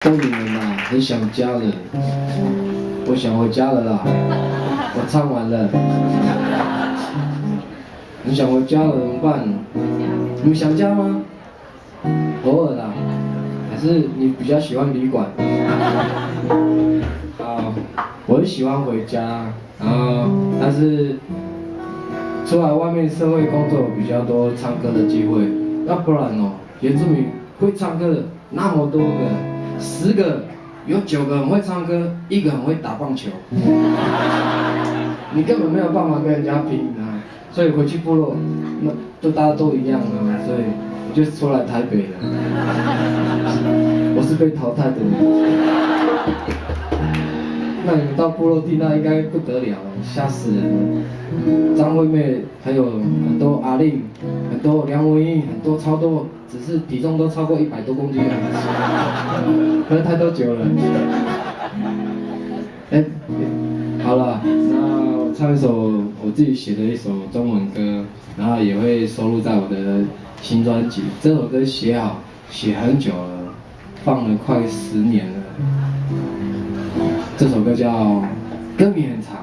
都你们啦，很想家人，我想回家了啦，我唱完了，很想回家了怎么办？你们想家吗？偶尔啦，还是你比较喜欢旅馆？啊，我很喜欢回家，然后但是出来外面社会工作比较多唱歌的机会，要不然哦，原住民会唱歌的那么多个。10个有9个很会唱歌，1个很会打棒球，你根本没有办法跟人家拼啊！所以回去部落，那就大家都一样啊，所以我就出来台北了。我是被淘汰的。那你们到部落地那应该不得了，吓死人了。张惠妹还有很多阿令，很多梁文音，很多超多，只是体重都超过100多公斤了。喝太多酒了。好了，那我唱一首我自己写的一首中文歌，然后也会收录在我的新专辑。这首歌写很久了，放了快10年了。这首歌叫，歌名很长，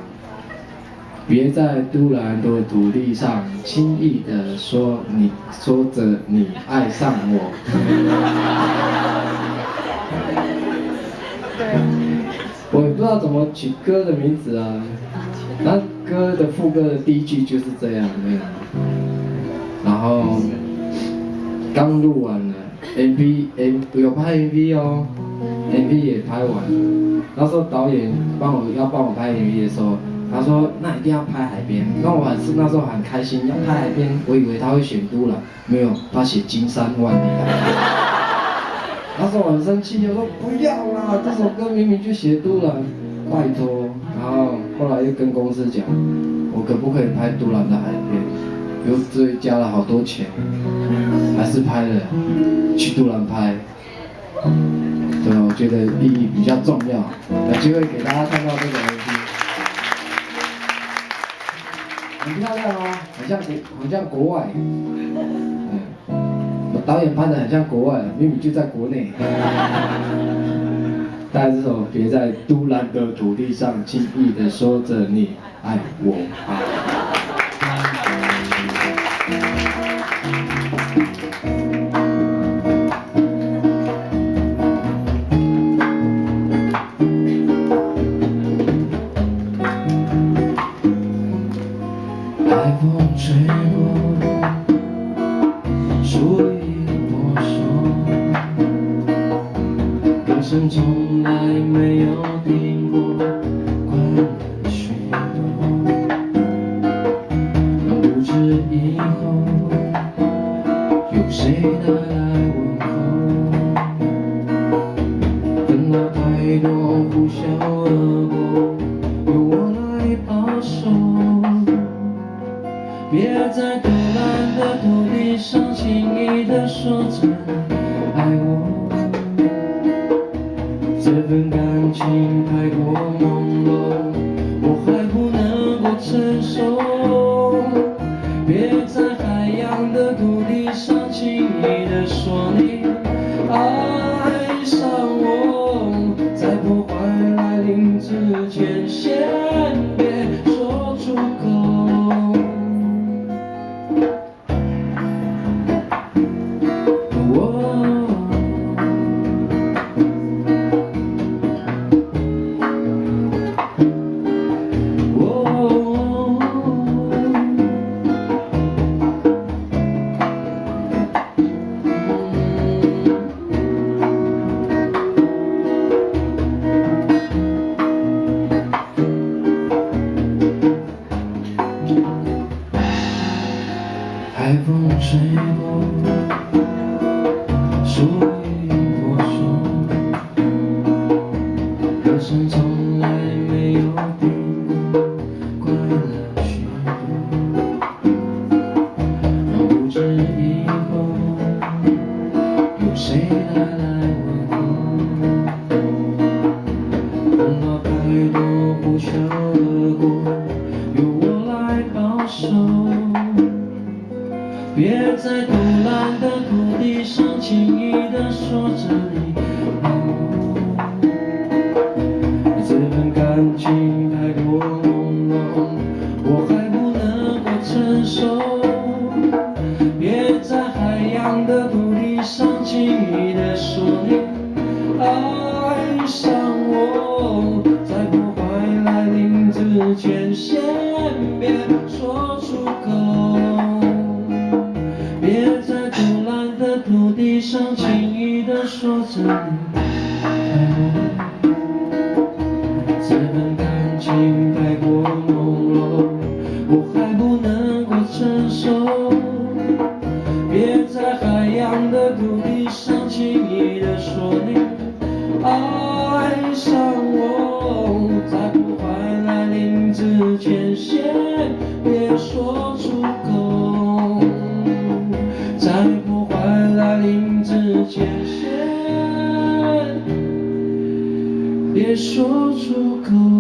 别在都兰的土地上轻易地说着你爱上我。我也不知道怎么取歌的名字啊，那歌的副歌的第1句就是这样的，然后刚录完了 MV 有拍 MV 哦，MV 也拍完了。那时候导演要帮我拍 MV 的时候，他说那一定要拍海边。那我那时候很开心，要拍海边，我以为他会选都兰，没有，他写金山万里。那时候我很生气，我说不要啦，这首歌明明就写都兰，拜托。然后后来又跟公司讲，我可不可以拍都兰的海边？又追加了好多钱，还是拍了，去都兰拍。对，我觉得意义比较重要，有机会给大家看到这个 MV， 很漂亮哦，很像国外。导演拍的很像国外，明明就在国内。大概这首别在都兰的土地上轻易地说着你爱我啊。海风吹过树叶的破损，歌声从来没有停过，快乐许多。不知以后有谁带来问候，等到太多呼啸而过，由我来保守。别在都兰的土地上轻易地说着爱我，这份感情太过朦胧，我还不能够承受。别在海洋的土地上轻易地说你爱上我，在破坏来临之前，先别说出口。现，别说出口。别在土蓝的土地上轻易地说着你爱我。这份感情太过朦胧，我还不能够承受。别在海洋的土地上轻易地说你爱上我，在破坏来临之前，先别说出口。在破坏来临之前，先别说出口。